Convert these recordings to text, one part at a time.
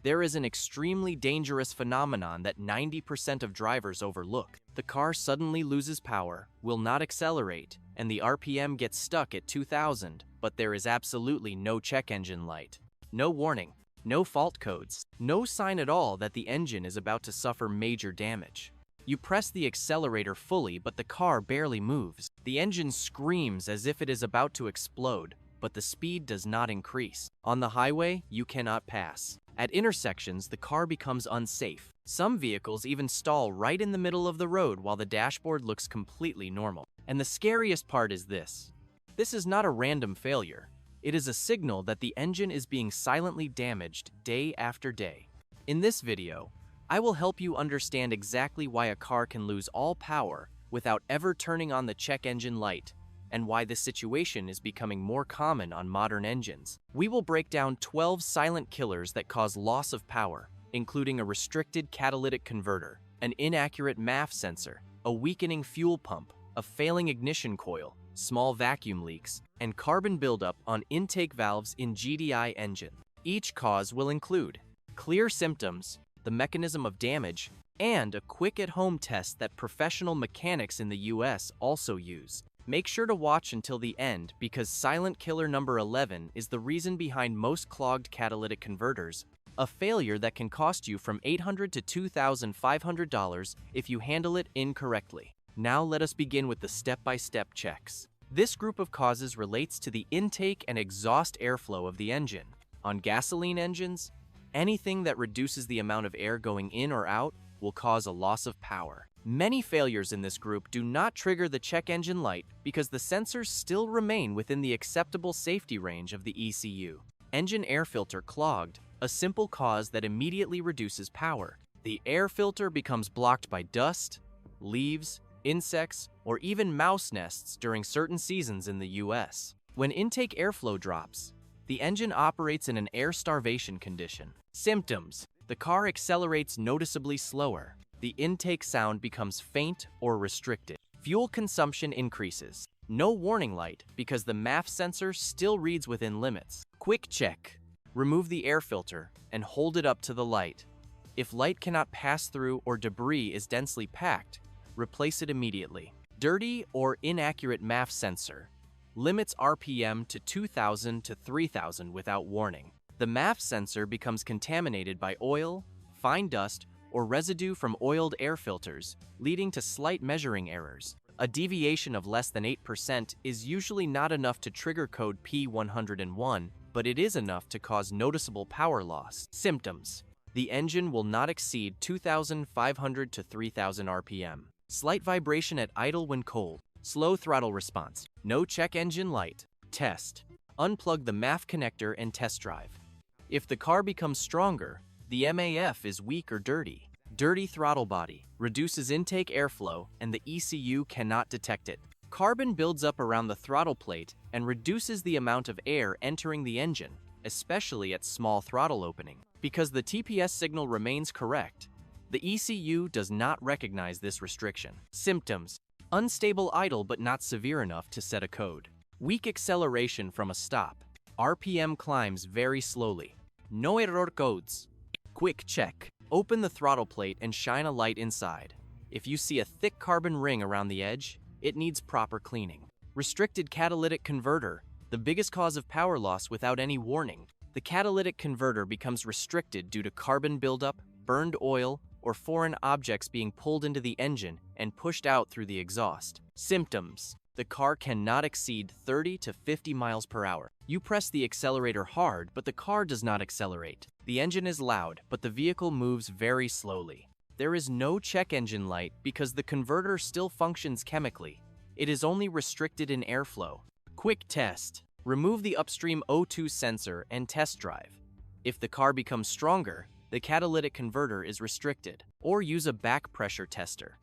there is an extremely dangerous phenomenon that 90% of drivers overlook. The car suddenly loses power, will not accelerate, and the RPM gets stuck at 2000, but there is absolutely no check engine light. No warning, no fault codes, no sign at all that the engine is about to suffer major damage. You press the accelerator fully, but the car barely moves. The engine screams as if it is about to explode, but the speed does not increase. On the highway, you cannot pass. At intersections, the car becomes unsafe. Some vehicles even stall right in the middle of the road while the dashboard looks completely normal. And the scariest part is this. This is not a random failure. It is a signal that the engine is being silently damaged day after day. In this video, I will help you understand exactly why a car can lose all power without ever turning on the check engine light, and why this situation is becoming more common on modern engines. We will break down 12 silent killers that cause loss of power, including a restricted catalytic converter, an inaccurate MAF sensor, a weakening fuel pump, a failing ignition coil, small vacuum leaks, and carbon buildup on intake valves in GDI engine. Each cause will include clear symptoms, the mechanism of damage, and a quick at-home test that professional mechanics in the US also use. Make sure to watch until the end because silent killer number 11 is the reason behind most clogged catalytic converters, a failure that can cost you from $800 to $2,500 if you handle it incorrectly. Now let us begin with the step-by-step checks. This group of causes relates to the intake and exhaust airflow of the engine. On gasoline engines, anything that reduces the amount of air going in or out will cause a loss of power. Many failures in this group do not trigger the check engine light because the sensors still remain within the acceptable safety range of the ECU. Engine air filter clogged, a simple cause that immediately reduces power. The air filter becomes blocked by dust, leaves, insects, or even mouse nests during certain seasons in the US. When intake airflow drops, the engine operates in an air starvation condition. Symptoms: the car accelerates noticeably slower. The intake sound becomes faint or restricted. Fuel consumption increases. No warning light because the MAF sensor still reads within limits. Quick check. Remove the air filter and hold it up to the light. If light cannot pass through or debris is densely packed, replace it immediately. Dirty or inaccurate MAF sensor limits RPM to 2000 to 3000 without warning. The MAF sensor becomes contaminated by oil, fine dust, or residue from oiled air filters, leading to slight measuring errors. A deviation of less than 8% is usually not enough to trigger code P101, but it is enough to cause noticeable power loss. Symptoms: the engine will not exceed 2,500 to 3,000 RPM. Slight vibration at idle when cold. Slow throttle response. No check engine light. Test. Unplug the MAF connector and test drive. If the car becomes stronger, the MAF is weak or dirty. Dirty throttle body reduces intake airflow and the ECU cannot detect it. Carbon builds up around the throttle plate and reduces the amount of air entering the engine, especially at small throttle opening. Because the TPS signal remains correct, the ECU does not recognize this restriction. Symptoms: unstable idle but not severe enough to set a code. Weak acceleration from a stop. RPM climbs very slowly. No error codes. Quick check. Open the throttle plate and shine a light inside. If you see a thick carbon ring around the edge, it needs proper cleaning. Restricted catalytic converter, the biggest cause of power loss without any warning. The catalytic converter becomes restricted due to carbon buildup, burned oil, or foreign objects being pulled into the engine and pushed out through the exhaust. Symptoms: the car cannot exceed 30 to 50 miles per hour. You press the accelerator hard, but the car does not accelerate. The engine is loud, but the vehicle moves very slowly. There is no check engine light because the converter still functions chemically. It is only restricted in airflow. Quick test. Remove the upstream O2 sensor and test drive. If the car becomes stronger, the catalytic converter is restricted. Or use a back pressure tester.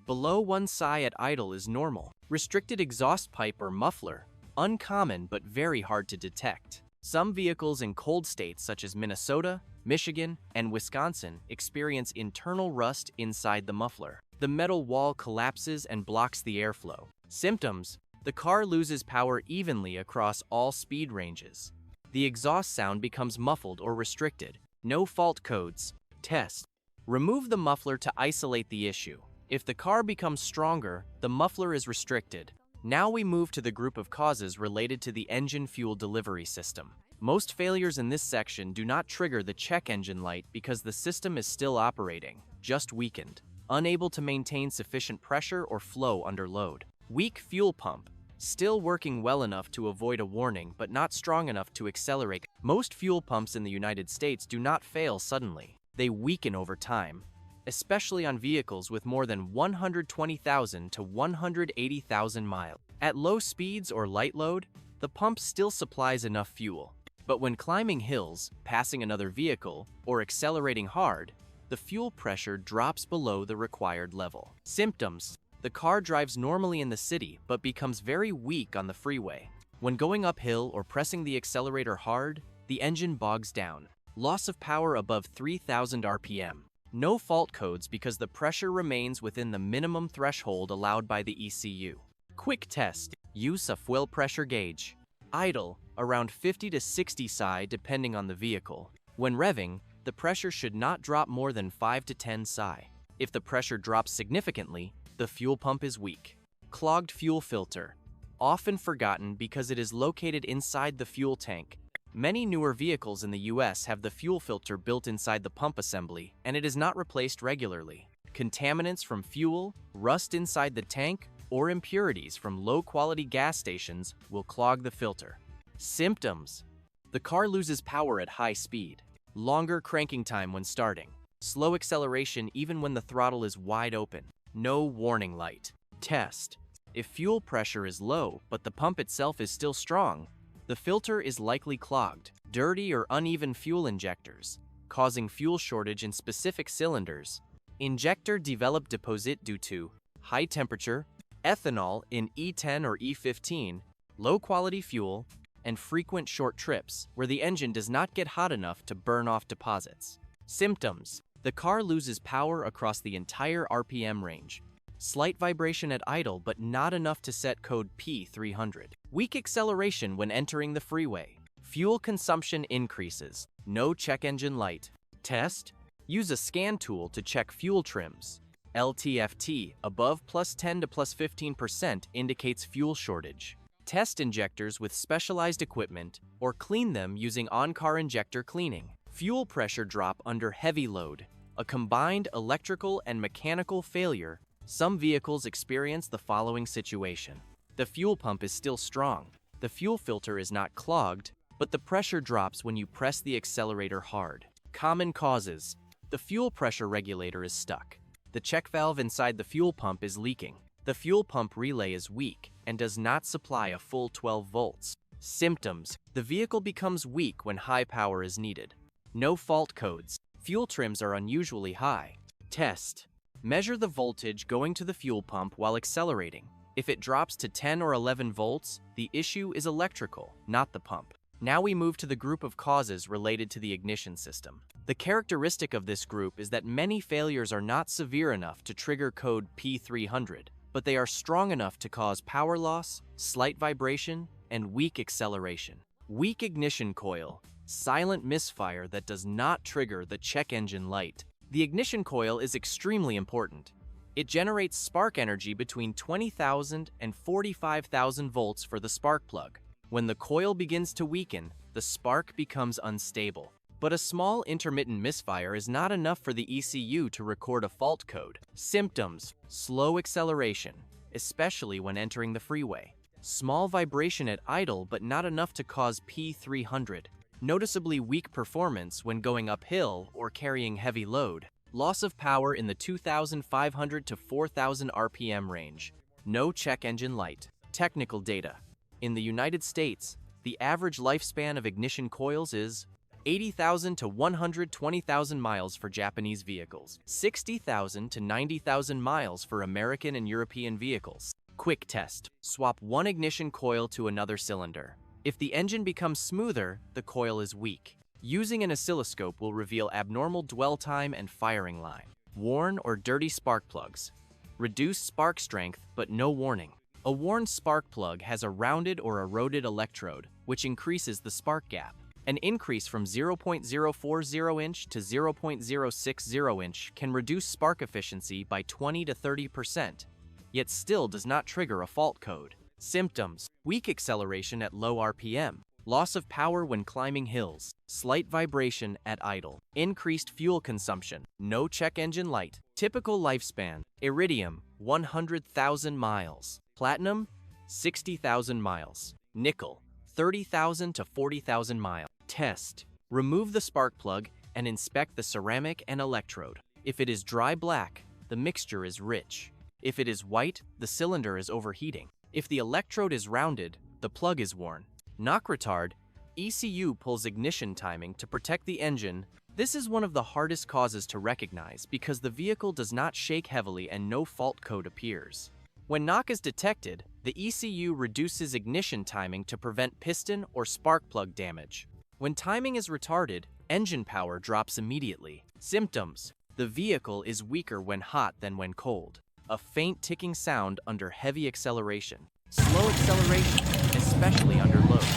Below 1 psi at idle is normal. Restricted exhaust pipe or muffler, uncommon but very hard to detect. Some vehicles in cold states such as Minnesota, Michigan, and Wisconsin experience internal rust inside the muffler. The metal wall collapses and blocks the airflow. Symptoms: the car loses power evenly across all speed ranges. The exhaust sound becomes muffled or restricted. No fault codes. Test. Remove the muffler to isolate the issue. If the car becomes stronger, the muffler is restricted. Now we move to the group of causes related to the engine fuel delivery system. Most failures in this section do not trigger the check engine light because the system is still operating, just weakened, unable to maintain sufficient pressure or flow under load. Weak fuel pump, still working well enough to avoid a warning but not strong enough to accelerate. Most fuel pumps in the United States do not fail suddenly. They weaken over time, especially on vehicles with more than 120,000 to 180,000 miles. At low speeds or light load, the pump still supplies enough fuel. But when climbing hills, passing another vehicle, or accelerating hard, the fuel pressure drops below the required level. Symptoms: the car drives normally in the city but becomes very weak on the freeway. When going uphill or pressing the accelerator hard, the engine bogs down. Loss of power above 3,000 RPM. No fault codes because the pressure remains within the minimum threshold allowed by the ECU. Quick test. Use a fuel pressure gauge. Idle, around 50 to 60 psi depending on the vehicle. When revving, the pressure should not drop more than 5 to 10 psi. If the pressure drops significantly, the fuel pump is weak. Clogged fuel filter. Often forgotten because it is located inside the fuel tank. Many newer vehicles in the US have the fuel filter built inside the pump assembly, and it is not replaced regularly. Contaminants from fuel, rust inside the tank, or impurities from low-quality gas stations will clog the filter. Symptoms: the car loses power at high speed. Longer cranking time when starting. Slow acceleration even when the throttle is wide open. No warning light. Test. If fuel pressure is low, but the pump itself is still strong, the filter is likely clogged. Dirty or uneven fuel injectors, causing fuel shortage in specific cylinders. Injector develop deposit due to high temperature, ethanol in E10 or E15, low-quality fuel, and frequent short trips where the engine does not get hot enough to burn off deposits. Symptoms: the car loses power across the entire RPM range. Slight vibration at idle but not enough to set code P300. Weak acceleration when entering the freeway. Fuel consumption increases. No check engine light. Test. Use a scan tool to check fuel trims. LTFT above +10 to +15% indicates fuel shortage. Test injectors with specialized equipment or clean them using on-car injector cleaning. Fuel pressure drop under heavy load. A combined electrical and mechanical failure. Some vehicles experience the following situation. The fuel pump is still strong. The fuel filter is not clogged, but the pressure drops when you press the accelerator hard. Common causes: the fuel pressure regulator is stuck. The check valve inside the fuel pump is leaking. The fuel pump relay is weak and does not supply a full 12 volts. Symptoms: the vehicle becomes weak when high power is needed. No fault codes. Fuel trims are unusually high. Test. Measure the voltage going to the fuel pump while accelerating. If it drops to 10 or 11 volts, the issue is electrical, not the pump. Now we move to the group of causes related to the ignition system. The characteristic of this group is that many failures are not severe enough to trigger code P300, but they are strong enough to cause power loss, slight vibration, and weak acceleration. Weak ignition coil. Silent misfire that does not trigger the check engine light. The ignition coil is extremely important. It generates spark energy between 20,000 and 45,000 volts for the spark plug. When the coil begins to weaken, the spark becomes unstable. But a small intermittent misfire is not enough for the ECU to record a fault code. Symptoms: slow acceleration, especially when entering the freeway. Small vibration at idle but not enough to cause P300. Noticeably weak performance when going uphill or carrying heavy load. Loss of power in the 2,500 to 4,000 RPM range. No check engine light. Technical data. In the United States, the average lifespan of ignition coils is 80,000 to 120,000 miles for Japanese vehicles, 60,000 to 90,000 miles for American and European vehicles. Quick test. Swap one ignition coil to another cylinder. If the engine becomes smoother, the coil is weak. Using an oscilloscope will reveal abnormal dwell time and firing line. Worn or dirty spark plugs. Reduced spark strength, but no warning. A worn spark plug has a rounded or eroded electrode, which increases the spark gap. An increase from 0.040 inch to 0.060 inch can reduce spark efficiency by 20 to 30%, yet still does not trigger a fault code. Symptoms: weak acceleration at low RPM, loss of power when climbing hills, slight vibration at idle, increased fuel consumption, no check engine light. Typical lifespan: iridium, 100,000 miles, platinum, 60,000 miles, nickel, 30,000 to 40,000 miles. Test: remove the spark plug and inspect the ceramic and electrode. If it is dry black, the mixture is rich. If it is white, the cylinder is overheating. If the electrode is rounded, the plug is worn. Knock retard: ECU pulls ignition timing to protect the engine. This is one of the hardest causes to recognize because the vehicle does not shake heavily and no fault code appears. When knock is detected, the ECU reduces ignition timing to prevent piston or spark plug damage. When timing is retarded, engine power drops immediately. Symptoms: the vehicle is weaker when hot than when cold. A faint ticking sound under heavy acceleration. Slow acceleration, especially under load.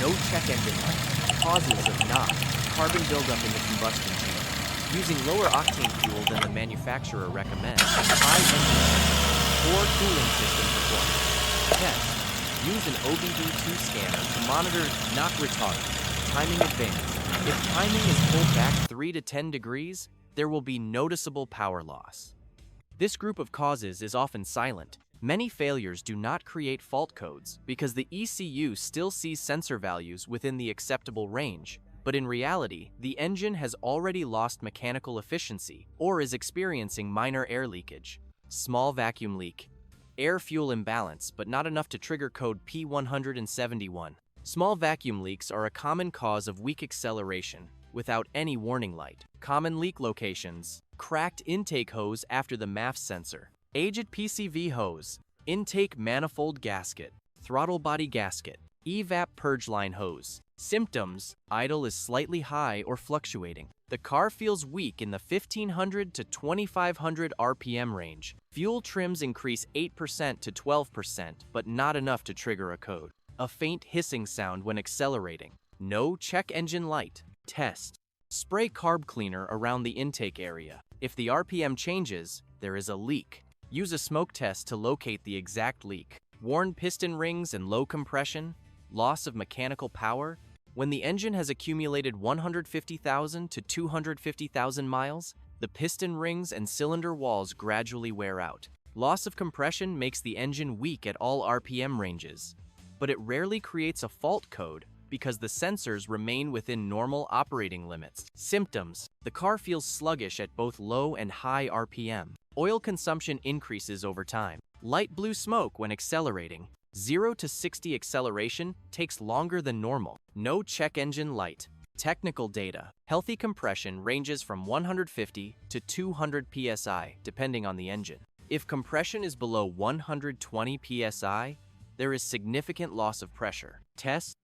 No check engine light. Causes of knock: carbon buildup in the combustion chamber. Using lower octane fuel than the manufacturer recommends. High engine pressure. Poor cooling system performance. Test: use an OBD2 scanner to monitor knock retard. Timing advance: if timing is pulled back 3 to 10 degrees, there will be noticeable power loss. This group of causes is often silent. Many failures do not create fault codes because the ECU still sees sensor values within the acceptable range, but in reality, the engine has already lost mechanical efficiency or is experiencing minor air leakage. Small vacuum leak: air-fuel imbalance, but not enough to trigger code P171. Small vacuum leaks are a common cause of weak acceleration without any warning light. Common leak locations: cracked intake hose after the MAF sensor, aged PCV hose, intake manifold gasket, throttle body gasket, evap purge line hose. Symptoms: idle is slightly high or fluctuating. The car feels weak in the 1500 to 2500 RPM range. Fuel trims increase 8% to 12%, but not enough to trigger a code. A faint hissing sound when accelerating. No check engine light. Test: spray carb cleaner around the intake area. If the RPM changes, there is a leak. Use a smoke test to locate the exact leak. Worn piston rings and low compression, loss of mechanical power. When the engine has accumulated 150,000 to 250,000 miles, the piston rings and cylinder walls gradually wear out. Loss of compression makes the engine weak at all RPM ranges, but it rarely creates a fault code because the sensors remain within normal operating limits. Symptoms: the car feels sluggish at both low and high RPM. Oil consumption increases over time. Light blue smoke when accelerating. 0 to 60 acceleration takes longer than normal. No check engine light. Technical data: healthy compression ranges from 150 to 200 psi depending on the engine. If compression is below 120 psi, there is significant loss of pressure. Test: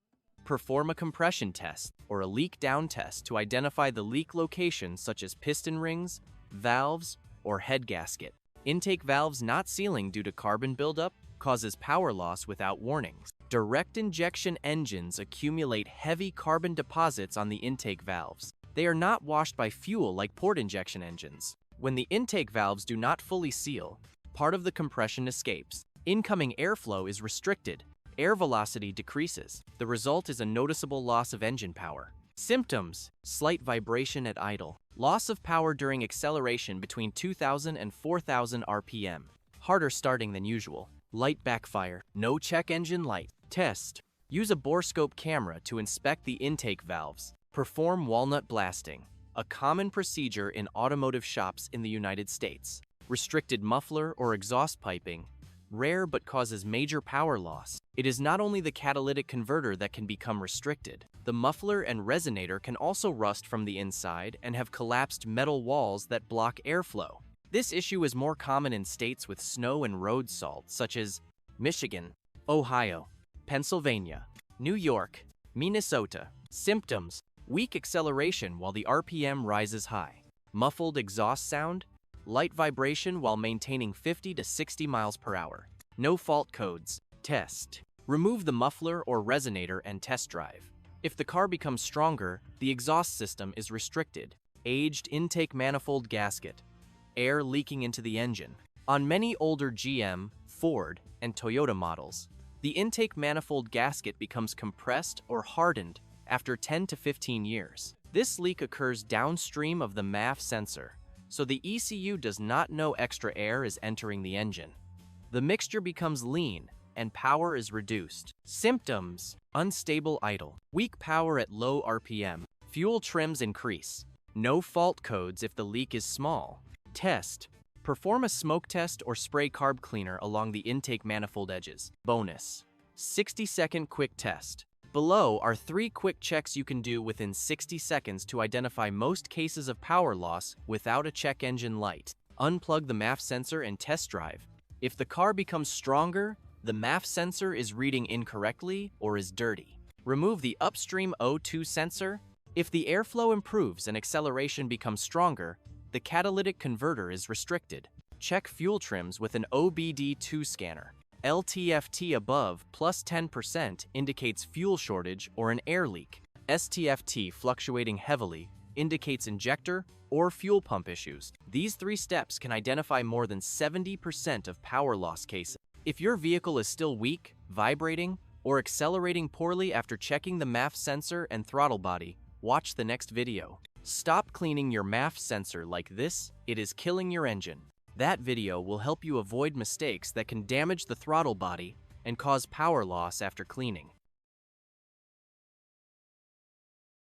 perform a compression test or a leak down test to identify the leak locations such as piston rings, valves, or head gasket. Intake valves not sealing due to carbon buildup causes power loss without warnings. Direct injection engines accumulate heavy carbon deposits on the intake valves. They are not washed by fuel like port injection engines. When the intake valves do not fully seal, part of the compression escapes. Incoming airflow is restricted. Air velocity decreases. The result is a noticeable loss of engine power. Symptoms: slight vibration at idle. Loss of power during acceleration between 2000 and 4000 RPM. Harder starting than usual. Light backfire. No check engine light. Test: use a borescope camera to inspect the intake valves. Perform walnut blasting, a common procedure in automotive shops in the United States. Restricted muffler or exhaust piping. Rare but causes major power loss. It is not only the catalytic converter that can become restricted. The muffler and resonator can also rust from the inside and have collapsed metal walls that block airflow. This issue is more common in states with snow and road salt, such as Michigan, Ohio, Pennsylvania, New York, Minnesota. Symptoms: weak acceleration while the RPM rises high. Muffled exhaust sound. Light vibration while maintaining 50 to 60 miles per hour. No fault codes. Test: remove the muffler or resonator and test drive. If the car becomes stronger, the exhaust system is restricted. Aged intake manifold gasket. Air leaking into the engine. On many older GM, Ford, and Toyota models, the intake manifold gasket becomes compressed or hardened after 10 to 15 years. This leak occurs downstream of the MAF sensor, so the ECU does not know extra air is entering the engine. The mixture becomes lean, and power is reduced. Symptoms: unstable idle, weak power at low RPM, fuel trims increase, no fault codes if the leak is small. Test: perform a smoke test or spray carb cleaner along the intake manifold edges. Bonus: 60-second quick test. Below are 3 quick checks you can do within 60 seconds to identify most cases of power loss without a check engine light. Unplug the MAF sensor and test drive. If the car becomes stronger, the MAF sensor is reading incorrectly or is dirty. Remove the upstream O2 sensor. If the airflow improves and acceleration becomes stronger, the catalytic converter is restricted. Check fuel trims with an OBD2 scanner. LTFT above plus 10% indicates fuel shortage or an air leak. STFT fluctuating heavily indicates injector or fuel pump issues. These 3 steps can identify more than 70% of power loss cases. If your vehicle is still weak, vibrating, or accelerating poorly after checking the MAF sensor and throttle body, watch the next video. Stop cleaning your MAF sensor like this, it is killing your engine. That video will help you avoid mistakes that can damage the throttle body and cause power loss after cleaning.